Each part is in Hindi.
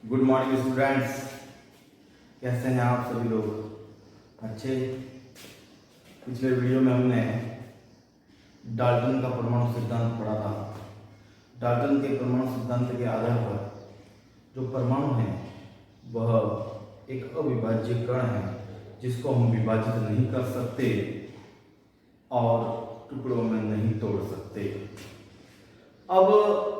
Good morning students. कैसे हैं आप सभी लोग? अच्छे। पिछले वीडियो में हमने डाल्टन का परमाणु सिद्धांत पढ़ा था। डाल्टन के परमाणु सिद्धांत के आधार पर जो परमाणु है वह एक अविभाज्य कण है जिसको हम विभाजित नहीं कर सकते और टुकड़ों में नहीं तोड़ सकते। अब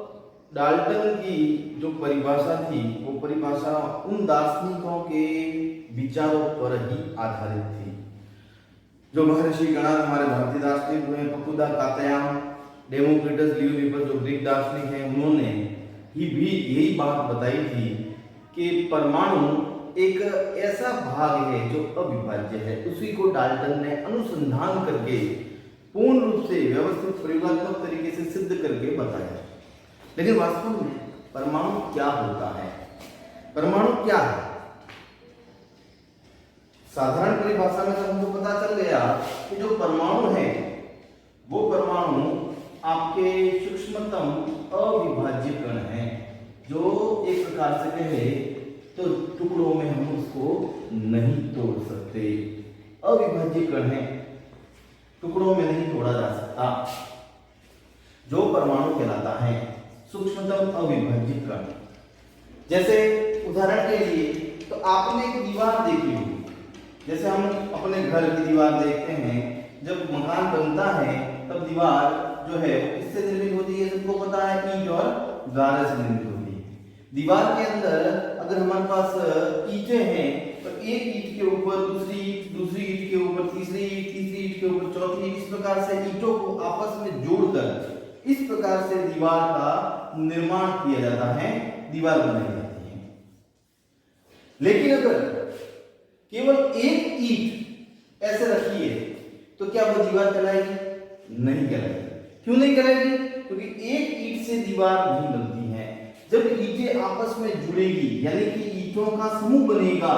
डाल्टन की जो परिभाषा थी वो परिभाषा उन दार्शनिकों के विचारों पर ही आधारित थी जो महर्षि गणाद हमारे भारतीय दार्शनिक हुए, फकुदा, कात्यायन, डेमोक्रिटस, लियोनिपस जो ग्रीक दार्शनिक हैं, उन्होंने ही भी यही बात बताई थी कि परमाणु एक ऐसा भाग है जो अविभाज्य है। उसी को डाल्टन ने अनुसंधान करके पूर्ण रूप से व्यवस्थित प्रयोगात्मक तरीके से सिद्ध करके बताया। लेकिन वास्तव में परमाणु क्या होता है? परमाणु क्या है? साधारण परिभाषा में तो हमको पता चल गया कि जो परमाणु है वो परमाणु आपके सूक्ष्मतम अविभाज्य कण है जो एक प्रकार से कहे तो टुकड़ों में हम उसको नहीं तोड़ सकते। अविभाज्य कण है, टुकड़ों में नहीं तोड़ा जा सकता। जो परमाणु कहलाता है सूक्ष्मतम अविभाज्य कण। जैसे उदाहरण के लिए तो आपने एक दीवार देखी होगी। जैसे हम अपने घर की दीवार देखते हैं, जब मकान बनता है तब दीवार जो है किससे निर्मित होती है? सबको पता है, ईंट और गारे से निर्मित होती है। दीवार के अंदर अगर हमारे पास ईंटें हैं तो एक ईंट के ऊपर दूसरी ईंट, दूसरी ईंट के ऊपर तीसरी ईंट, तीसरी ईंट के ऊपर चौथी ईंट, इस प्रकार से ईंटों को आपस में जोड़कर इस प्रकार से दीवार का निर्माण किया जाता है, दीवार बनाई जाती है। लेकिन अगर केवल एक ईंट ऐसे रखी है तो क्या वो दीवार कहलाएगी? नहीं कहलाएगी। क्यों नहीं कहलाएगी? क्योंकि एक ईंट से दीवार नहीं बनती है। जब ईंटें आपस में जुड़ेगी यानी कि ईंटों का समूह बनेगा,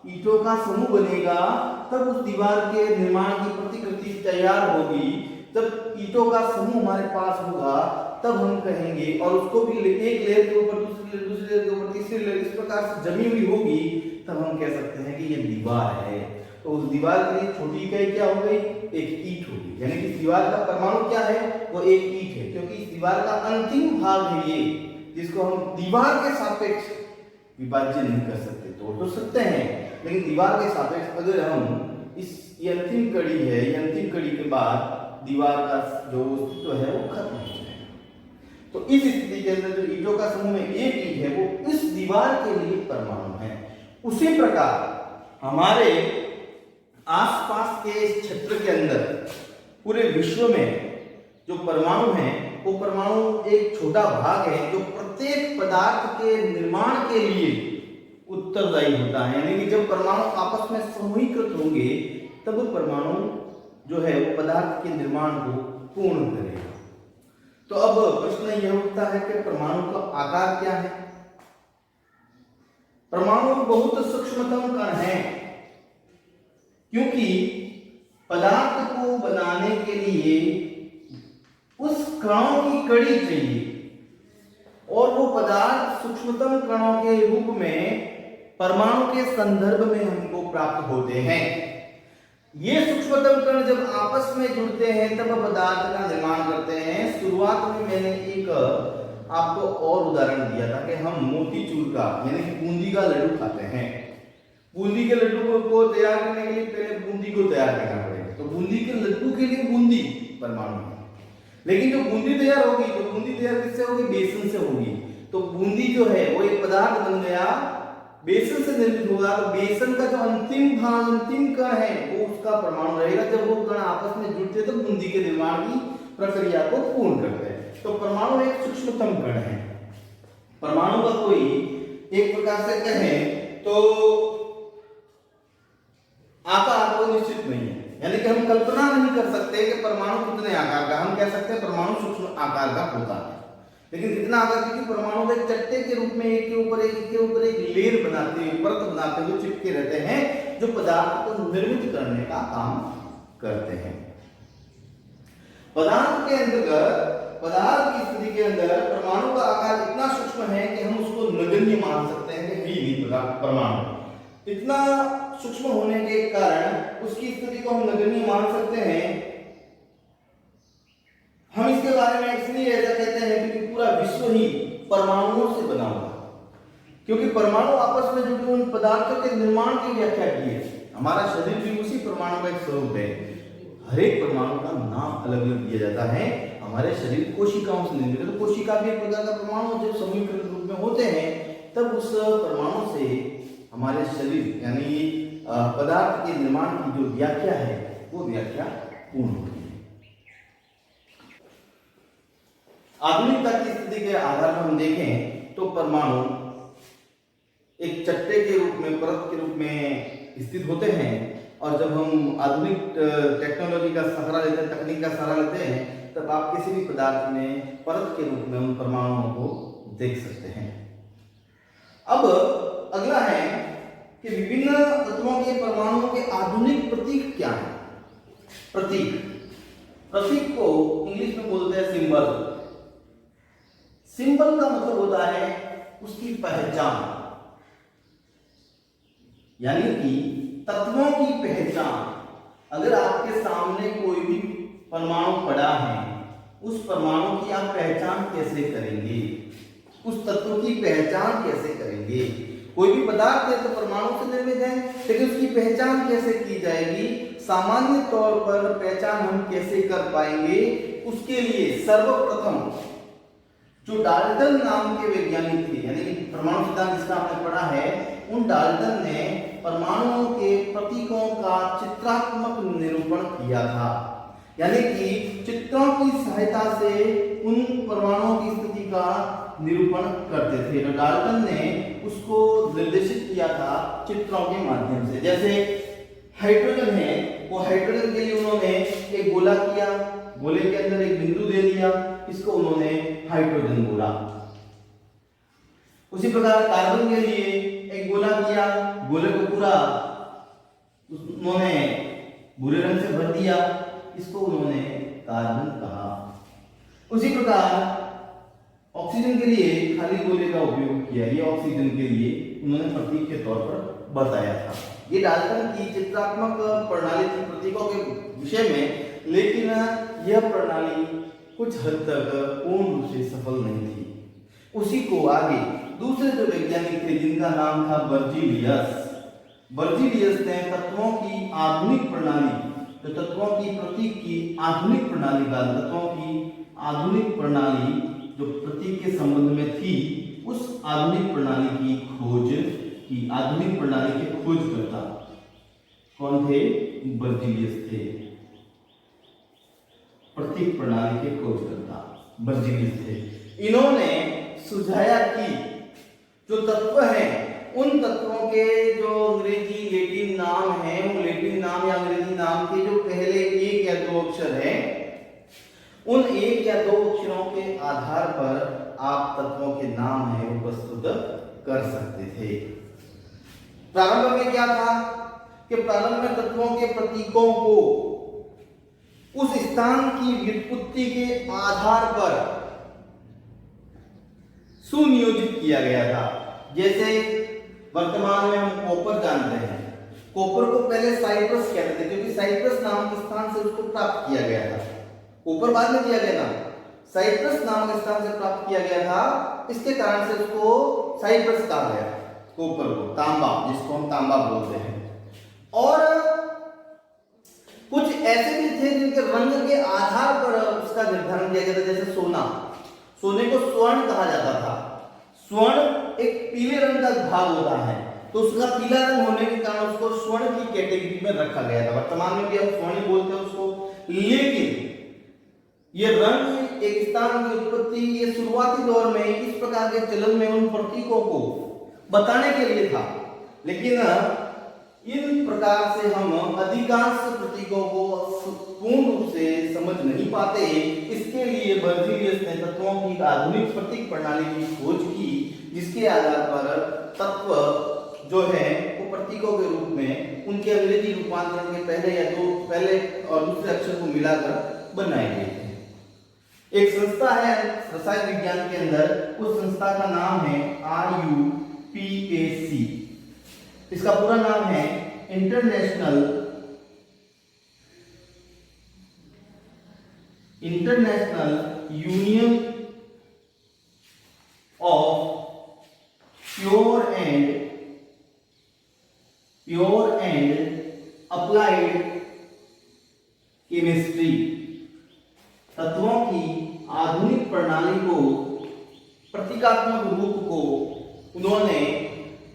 ईंटों का समूह बनेगा तब उस दीवार के निर्माण की प्रतिकृति तैयार होगी। जब ईंटों का समूह हमारे पास होगा तब हम कहेंगे, और उसको भी एक लेयर के ऊपर दूसरी लेयर, दूसरी लेयर के ऊपर तीसरी लेयर, इस प्रकार से जमी हुई होगी, तब हम कह सकते हैं कि ये दीवार है। तो उस दीवार के लिए छोटी इकाई क्या हो गई? एक ईंट होगी। यानी कि दीवार का परमाणु क्या है? वो एक ईंट है, क्योंकि इस दीवार का अंतिम भाग है ये, जिसको हम दीवार के सापेक्ष विभाज्य नहीं कर सकते। तोड़ तो सकते हैं लेकिन दीवार के सापेक्ष अगर हम ये अंतिम कड़ी है, ये अंतिम कड़ी के बाद दीवार का जो अस्तित्व है वो खत्म हो जाएगा। तो इस स्थिति के अंदर जो ईंटों का समूह में एक ईंट है वो इस दीवार के लिए परमाणु है। उसी प्रकार हमारे आसपास के क्षेत्र के अंदर पूरे विश्व में जो परमाणु है वो परमाणु एक छोटा भाग है जो प्रत्येक पदार्थ के निर्माण के लिए उत्तरदायी होता है। यानी कि जब परमाणु आपस में समूहीकृत होंगे तब परमाणु जो है वो पदार्थ के निर्माण को पूर्ण करेगा। तो अब प्रश्न यह उठता है कि परमाणु का आकार क्या है? परमाणु बहुत सूक्ष्मतम कण है, क्योंकि पदार्थ को बनाने के लिए उस कणों की कड़ी चाहिए और वो पदार्थ सूक्ष्मतम कणों के रूप में परमाणु के संदर्भ में हमको प्राप्त होते हैं। ये सूक्ष्मतम कण जब आपस में जुड़ते हैं तब पदार्थ का निर्माण करते हैं। शुरुआत में मैंने एक आपको और उदाहरण दिया था कि हम मोतीचूर का यानी कि बूंदी का लड्डू खाते हैं। बूंदी के लड्डू को तैयार करने के लिए पहले बूंदी को तैयार करना पड़ेगा। तो बूंदी के लड्डू के लिए बूंदी परमाणु है। लेकिन जो बूंदी तैयार होगी तो बूंदी तैयार किससे होगी? बेसन से होगी। तो बूंदी जो है वो एक पदार्थ बन गया, बेसन से निर्मित होगा। तो बेसन का जो अंतिम भाग, अंतिम कण है वो उसका परमाणु रहेगा। जब वो कण आपस में जुड़ते तो बूंदी के निर्माण की प्रक्रिया को पूर्ण करते हैं। तो परमाणु एक सूक्ष्मतम कण है। परमाणु का कोई एक प्रकार से कहें तो आकार तो निश्चित नहीं है। यानी कि हम कल्पना नहीं कर सकते कि परमाणु कितने आकार का। हम कह सकते हैं परमाणु सूक्ष्म आकार का होता है, लेकिन कितना आकार? क्योंकि परमाणु एक चट्टे के रूप में एक के ऊपर एक लेयर बनाते हुए, परत बनाते हुए चिपके रहते हैं जो पदार्थ को निर्मित करने का काम करते हैं। पदार्थ के अंतर्गत, पदार्थ की स्थिति के अंदर परमाणु का आकार इतना सूक्ष्म है कि हम उसको नगण्य मान सकते हैं कि ही नहीं परमाणु। इतना सूक्ष्म होने के कारण उसकी स्थिति को हम नगण्य मान सकते हैं। हम इसके बारे में इसलिए ऐसा कहते हैं क्योंकि पूरा विश्व ही परमाणुओं से बना हुआ है, क्योंकि परमाणु आपस में जुड़े उन पदार्थों के निर्माण की व्याख्या की है। हमारा शरीर भी उसी परमाणु का एक स्वरूप है। हर एक परमाणु का नाम अलग अलग दिया जाता है। हमारे शरीर कोशिकाओं से निर्मित है, तो कोशिका भी एक प्रकार का परमाणु जब समूहीकृत रूप में होते हैं तब उस परमाणु से हमारे शरीर यानी पदार्थ के निर्माण की जो व्याख्या है वो व्याख्या पूर्ण होती है। आधुनिकता की स्थिति के आधार पर हम देखें तो परमाणु एक चट्टे के रूप में, परत के रूप में स्थित होते हैं, और जब हम आधुनिक टेक्नोलॉजी का सहारा लेते हैं, तकनीक का सहारा लेते हैं, तब आप किसी भी पदार्थ में परत के रूप में उन परमाणुओं को देख सकते हैं। अब अगला है कि विभिन्न तत्वों के परमाणुओं के आधुनिक प्रतीक क्या है। प्रतीक को इंग्लिश में बोलते हैं सिंबल। सिंबल का मतलब होता है उसकी पहचान, यानी कि तत्वों की पहचान। अगर आपके सामने कोई भी परमाणु पड़ा है, उस परमाणु की आप पहचान कैसे करेंगे, उस तत्व की पहचान कैसे करेंगे। कोई भी पदार्थ है तो परमाणु से निर्मित है, लेकिन उसकी पहचान कैसे की जाएगी, सामान्य तौर पर पहचान हम कैसे कर पाएंगे। उसके लिए सर्वप्रथम जो डाल्टन नाम के वैज्ञानिक थे, यानी परमाणु सिद्धांत जिसका आपने पढ़ा है, उन डाल्टन ने परमाणुओं के प्रतीकों का चित्रात्मक निरूपण किया था। यानी कि चित्रों की सहायता से उन परमाणुओं की स्थिति का निरूपण करते थे। तो डाल्टन ने उसको निर्देशित किया था चित्रों के माध्यम से। जैसे हाइड्रोजन है, वो हाइड्रोजन के लिए उन्होंने एक गोला किया, गोले के अंदर एक बिंदु दे दिया, इसको उन्होंने हाइड्रोजन बोला। उसी प्रकार कार्बन के लिए एक गोला किया, गोले को पूरा उन्होंने भूरे रंग से भर दिया, इसको उन्होंने कार्बन कहा। उसी प्रकार ऑक्सीजन के लिए खाली गोले का उपयोग किया, ये ऑक्सीजन के लिए उन्होंने प्रतीक के तौर पर बताया था। ये डाल्टन की चित्रात्मक प्रणाली थी प्रतीकों के विषय में, लेकिन यह प्रणाली कुछ हद तक पूर्ण रूप से सफल नहीं थी। उसी को आगे दूसरे जो वैज्ञानिक थे जिनका नाम था बर्जीलियस ने तत्वों की आधुनिक प्रणाली, तो तत्वों की प्रतीक की आधुनिक प्रणाली का, तत्वों की आधुनिक प्रणाली जो प्रतीक के संबंध में थी, उस आधुनिक प्रणाली की खोज की। आधुनिक प्रणाली के खोजकर्ता कौन थे? बर्जीलियस थे। प्रतीक प्रणाली के खोजकर्ता बर्जीलियस थे। इन्होंने सुझाया कि जो तत्व हैं, उन तत्वों के जो अंग्रेजी लेटिन नाम हैं, वो लेटिन नाम या अंग्रेजी नाम के जो पहले एक या दो अक्षर हैं, उन एक या दो अक्षरों के आधार पर आप तत्वों के नाम है वो प्रस्तुत कर सकते थे। प्रारंभ में क्या था कि प्रारंभ में तत्वों के प्रतीकों को उस स्थान की व्युत्पत्ति के आधार पर सुनियोजित किया गया था। जैसे वर्तमान में हम कॉपर जानते हैं, कॉपर को पहले साइप्रस कहते थे, क्योंकि साइप्रस नाम के स्थान से उसको प्राप्त किया गया था। कॉपर बाद में दिया गया ना, साइप्रस नामक स्थान से प्राप्त किया गया था, इसके कारण से उसको साइप्रस कहा गया। कॉपर को तांबा, जिसको हम तांबा बोलते हैं। और कुछ ऐसे भी थे जिनके रंग के आधार पर उसका निर्धारण किया गया था, जैसे सोना। सोने को स्वर्ण कहा जाता था। स्वर्ण एक पीले रंग का भाग होता है, तो उसका पीला रंग होने के कारण उसको स्वर्ण की कैटेगरी में रखा गया था। वर्तमान में भी हम स्वर्ण ही बोलते हैं उसको, लेकिन ये रंग एक स्थान की उत्पत्ति, ये शुरुआती दौर में इस प्रकार के चलन में उन प्रतीकों को बताने के लिए था। लेकिन इन प्रकार से हम अधिकांश प्रतीकों को पूर्ण रूप से समझ नहीं पाते। इसके लिए बर्जीलियस ने तत्वों की आधुनिक प्रतीक प्रणाली की खोज की, जिसके आधार पर तत्व जो है वो प्रतीकों के रूप में उनके अंग्रेजी रूपांतरण के पहले और दूसरे अक्षर को मिलाकर बनाए गए थे। एक संस्था है रसायन विज्ञान के अंदर, उस संस्था का नाम है RUPAC। इसका पूरा नाम है international union of pure and applied chemistry. तत्वों की आधुनिक प्रणाली को, प्रतीकात्मक रूप को उन्होंने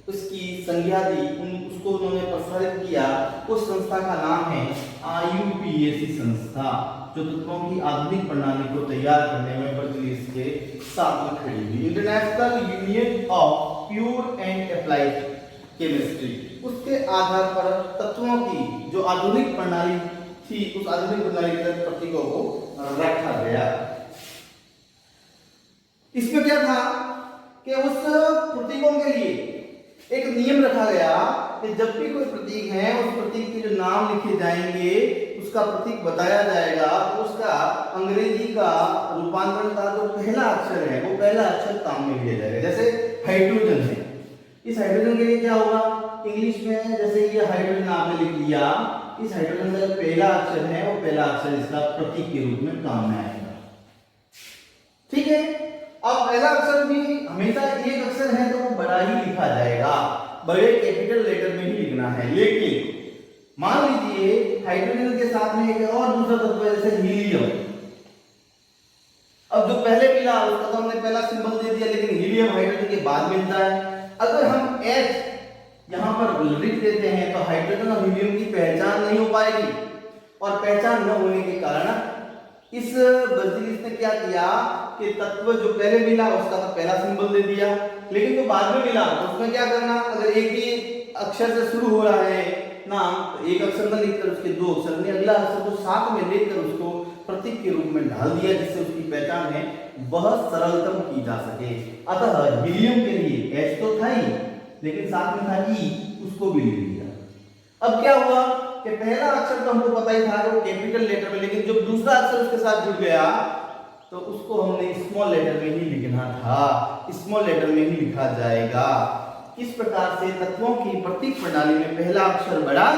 उसकी संज्ञा दी, उसको उन्होंने प्रसारित किया। उस संस्था का नाम है RUPAC संस्था, जो तत्वों की आधुनिक प्रणाली को तैयार करने में बर्जिलिस के साथ में खड़ी हुई। International union of pure and applied chemistry, उसके आधार पर तत्वों की जो आधुनिक प्रणाली थी, उस आधुनिक प्रणाली के तहत प्रतीकों को रखा गया। इसमें क्या था कि उस प्रतीकों के लिए एक नियम रखा गया कि जब भी कोई प्रतीक है, उस प्रतीक के जो नाम लिखे जाएंगे, उसका प्रतीक बताया जाएगा, तो उसका अंग्रेजी का रूपांतरण का जो पहला अक्षर है, वो पहला अक्षर काम में लिया जाएगा। जैसे हाइड्रोजन है, इस हाइड्रोजन के लिए क्या होगा, इंग्लिश में जैसे ये हाइड्रोजन आपने लिख लिया, इस हाइड्रोजन का जो पहला अक्षर है, वो पहला अक्षर इसका प्रतीक के रूप में काम में आएगा। ठीक है। अब पहला अक्षर भी हमेशा एक अक्षर है तो वो बड़ा ही लिखा जाएगा, बड़े कैपिटल लेटर में ही लिखना है। लेकिन मान लीजिए हाइड्रोजन के साथ में एक और दूसरा तत्व है, जैसे हीलियम। अब जो पहले मिला उसका तो हमने पहला सिंबल दे दिया, लेकिन हीलियम हाइड्रोजन के बाद मिलता है। अगर हम H यहां पर लिख देते हैं तो हाइड्रोजन और हीलियम की पहचान नहीं हो पाएगी, और पहचान न होने के कारण इस बर्जिलिस ने क्या किया कि तत्व जो पहले मिला उसका तो पहला सिंबल दे दिया, लेकिन जो बाद में मिला तो उसमें क्या करना, अगर एक ही अक्षर से शुरू हो रहा है नाम, तो एक अक्षर न लिखकर उसके दो अक्षर में अगला अक्षर को साथ में लेकर उसको प्रतीक के रूप में ढाल दिया, जिससे उसकी पहचान है वह सरलतम की जा सके। अतः हीलियम के लिए H तो था ही, लेकिन साथ में था E, उसको भी ले लिया। अब क्या हुआ कि पहला अक्षर तो हमको पता ही था वो कैपिटल लेटर में, लेकिन जब दूसरा अक्षर उसके साथ जुड़ गया तो उसको हमने स्मॉल लेटर में ही लिखना था, स्मॉल लेटर में ही लिखा जाएगा। इस प्रकार से तत्वों की प्रतीक प्रणाली में पहला अक्षर बड़ा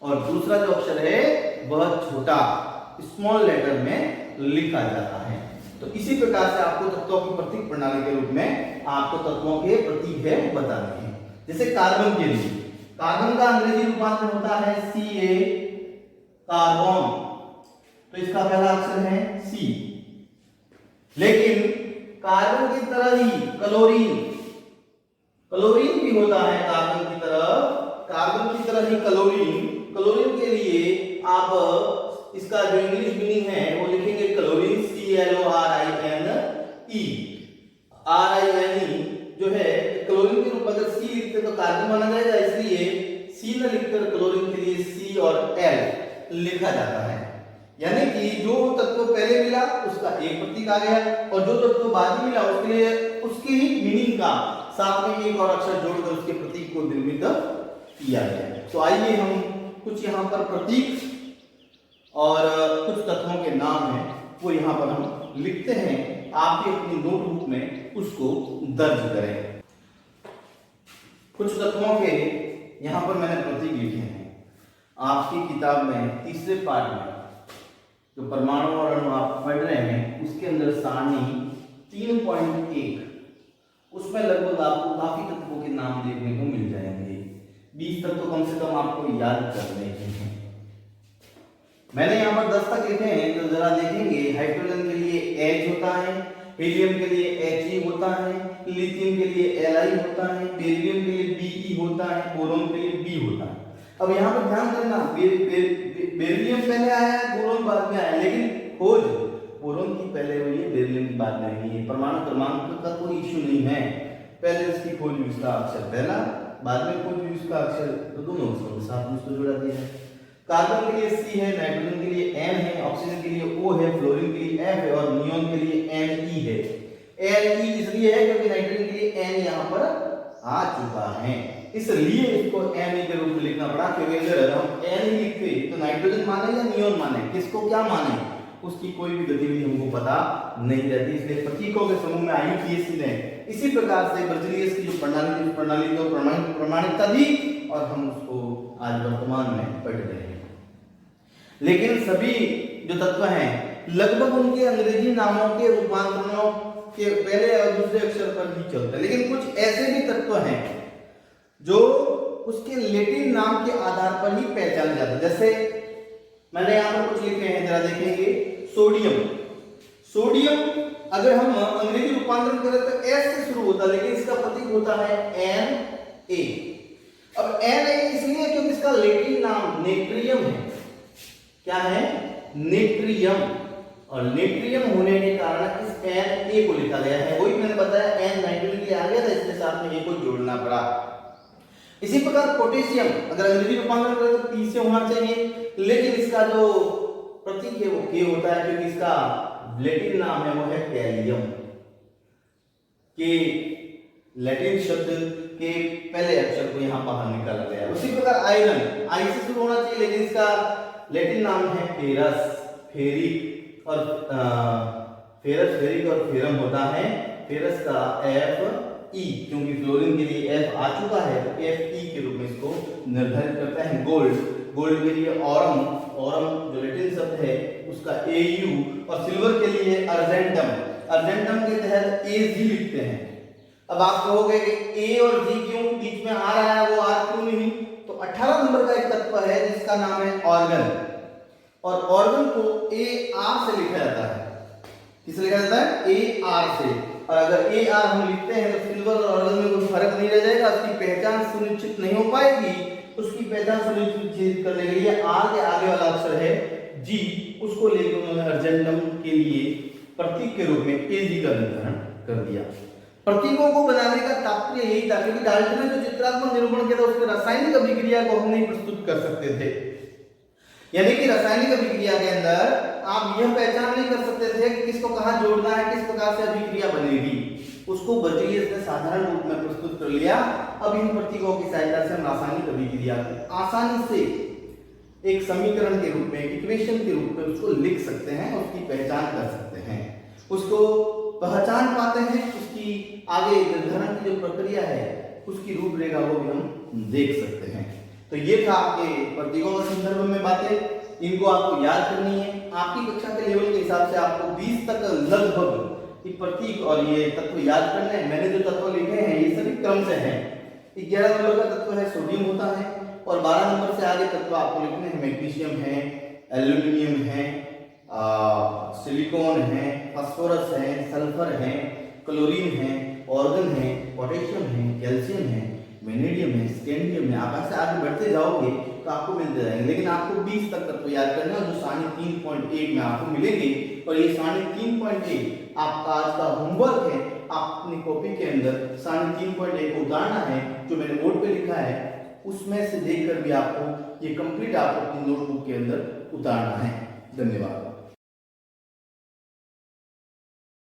और दूसरा जो अक्षर है वह छोटा, स्मॉल लेटर में लिखा जाता है। तो इसी प्रकार से आपको तत्वों की प्रतीक प्रणाली के रूप में आपको तत्वों के प्रतीक है बताने हैं। जैसे कार्बन के लिए, कार्बन का अंग्रेजी रूपांतर होता है Ca, कार्बन, तो इसका पहला अक्षर है C। लेकिन कार्बन की तरह ही क्लोरीन, क्लोरीन भी होता है कार्बन की तरह ही क्लोरीन। क्लोरीन के लिए आप इसका जो इंग्लिश मीनिंग है वो लिखेंगे क्लोरीन, CLORINE। RINE जो है क्लोरीन के रूप में अगर C लिखते तो कार्बन माना जाएगा, इसलिए C न लिखकर क्लोरीन के लिए C और L लिखा जाता है। यानी कि जो तत्व पहले मिला उसका एक प्रतीक आ गया, और जो तत्व बाद में मिला उसके लिए उसकी ही मीनिंग का साथ में एक और अक्षर जोड़कर उसके प्रतीक को निर्मित किया गया। तो आइए हम कुछ यहाँ पर प्रतीक और कुछ तत्वों के नाम हैं वो यहाँ पर हम लिखते हैं, आप भी अपनी नोटबुक में उसको दर्ज करें। कुछ तत्वों के यहाँ पर मैंने प्रतीक लिखे हैं। आपकी किताब में तीसरे पाठ में जो परमाणु और अणु आप पढ़ रहे हैं उसके अंदर सारणी 3.1, उसमें लगभग आपको काफी तत्वों के नाम देखने को मिल जाएंगे। 20 तत्व कम से कम आपको याद करने हैं। मैंने यहाँ पर 10 तक लिखे हैं, तो जरा देखेंगे। हाइड्रोजन के लिए H होता है, हीलियम के लिए He होता है, लिथियम के लिए Li होता है, बेरिलियम के लिए Be होता है, बोरोन के लिए B होता है। अब यहाँ पर ध्यान करना, बेरिलियम पहले आया है, बोरोन बाद में आया, लेकिन खोज बोरोन की पहले हुई है, बेरिलियम की बाद में हुई है। परमाणु क्रमांक का कोई इश्यू नहीं है, पहले इसकी खोज हुई इसका अक्षर पहला, बाद में खोज हुई इसका अक्षर, तो दोनों अक्षरों के साथ में इसको जोड़ा दिया है। कार्बन के लिए C है, नाइट्रोजन के लिए N है, ऑक्सीजन के लिए O है, फ्लोरीन के लिए F है और नियोन के लिए Ne है। Ne इसलिए है क्योंकि नाइट्रोजन के लिए N यहाँ पर आ चुका है, इसलिए इसको Ne के रूप में लिखना पड़ा। क्योंकि अगर हम N लिखते तो नाइट्रोजन माने या नियोन माने, किसको क्या माने, उसकी कोई भी गतिविधि हमको पता नहीं रहती। इसलिए प्रतीकों के समूह में IUPAC ने इसी प्रकार से बर्जिलियस की जो प्रणाली को प्रमाणिकता दी और हम उसको आज वर्तमान में पढ़ रहे हैं। लेकिन सभी जो तत्व हैं लगभग उनके अंग्रेजी नामों के रूपांतरणों के पहले और दूसरे अक्षर पर ही चलते हैं। लेकिन कुछ ऐसे भी तत्व हैं जो उसके लैटिन नाम के आधार पर ही पहचाने जाते हैं। जैसे मैंने यहाँ पर कुछ लिखे हैं, जरा देखेंगे। सोडियम, सोडियम अगर हम अंग्रेजी रूपांतरण करें तो एस से शुरू होता है, लेकिन इसका प्रतीक होता है Na। अब Na इसलिए क्योंकि इसका लैटिन नाम नेट्रियम है। क्या है? नेट्रियम। और नेट्रियम होने के कारण इस Na को लिखा गया है। वही मैंने बताया N नाइट्रोजन के लिए आ गया था, इसके साथ में A को जोड़ना पड़ा। इसी प्रकार पोटेशियम अगर अंग्रेजी रूपांतरण करें तो P से होना चाहिए, लेकिन इसका जो प्रतीक है वो K होता है क्योंकि इसका लैटिन नाम है वो है कैलियम। के लैटिन शब्द के पहले अक्षर को यहाँ बाहर निकाला गया। उसी प्रकार आयरन I से शुरू होना चाहिए, लेकिन इसका लैटिन नाम है फेरस। फेरिक और फेरिक और फेरम होता है। फेरस का Fe, क्योंकि फ्लोरीन के लिए F आ चुका है तो Fe के रूप में इसको निर्धारित करता है। गोल्ड, गोल्ड के लिए ऑरम, ऑरम जो लैटिन शब्द है उसका Au, और सिल्वर के लिए अर्जेंटम, अर्जेंटम के तहत Ag लिखते हैं। अब आप कहोगे कि A और G क्यों बीच में आ रहा है, वो R क्यों नहीं? तो 18 नंबर का एक तत्व है जिसका नाम है ऑर्गन, और ऑर्गन को AR से लिखा जाता है। किसे लिखा जाता है? AR से। और अगर AR हम लिखते हैं तो सिल्वर और ऑर्गन में कोई फर्क नहीं रह जाएगा, उसकी पहचान सुनिश्चित नहीं हो पाएगी। उसकी पहचान सुनिश्चित करने के लिए R के आगे वाला अक्षर है G, उसको लेकर उन्होंने अर्जेंटम के लिए प्रतीक के रूप में Ag का निर्धारण कर दिया। प्रतीकों को बनाने का तात्पर्य यही था क्योंकि डाल्टन ने जो चित्रात्मक निरूपण किया था उसमें रासायनिक अभिक्रिया को हम नहीं प्रस्तुत कर सकते थे। यानी कि रासायनिक अभिक्रिया के अंदर आप यह पहचान नहीं कर सकते थे कि किसको कहां जोड़ना है, किस प्रकार से अभिक्रिया बनेगी। उसको बर्जिलियस ने साधारण रूप में प्रस्तुत कर लिया। अब इन प्रतीकों की सहायता से हम रासायनिक अभिक्रिया को आसानी से एक समीकरण के रूप में, इक्वेशन के रूप में उसको लिख सकते हैं, उसकी पहचान कर सकते हैं, उसको पहचान पाते हैं, उसकी आगे निर्धारण की जो प्रक्रिया है उसकी रूपरेखा को भी हम देख सकते हैं। तो ये था आपके प्रतीकों के संदर्भ में बातें, इनको आपको याद करनी है। आपकी कक्षा के लेवल के हिसाब से आपको 20 तक लगभग ये प्रतीक और ये तत्व याद करने हैं। मैंने जो तत्व लिखे हैं ये सभी क्रम से हैं। 11 नंबर का तत्व है सोडियम होता है, और 12 नंबर से आगे तत्व आपको लिखने हैं। मैग्नीशियम है, एल्यूमिनियम है, सिलिकॉन है, फास्फोरस है, सल्फर है, क्लोरीन है, ऑर्गन है, पोटेशियम है, कैल्शियम है, वेनेडियम है, स्कैंडियम है। आप ऐसे आगे बढ़ते जाओगे तो आपको मिलते जाएंगे, लेकिन आपको 20 तक तत्व याद करना है जो 3.1 में आपको मिलेंगे। और ये 3.1 आपका आज का होमवर्क है। आप अपनी कॉपी के अंदर 3.1 को उतारना है, जो मैंने बोर्ड पे लिखा है उसमें से देखकर भी आपको ये कंप्लीट आपको अपनी नोटबुक के अंदर उतारना है। धन्यवाद।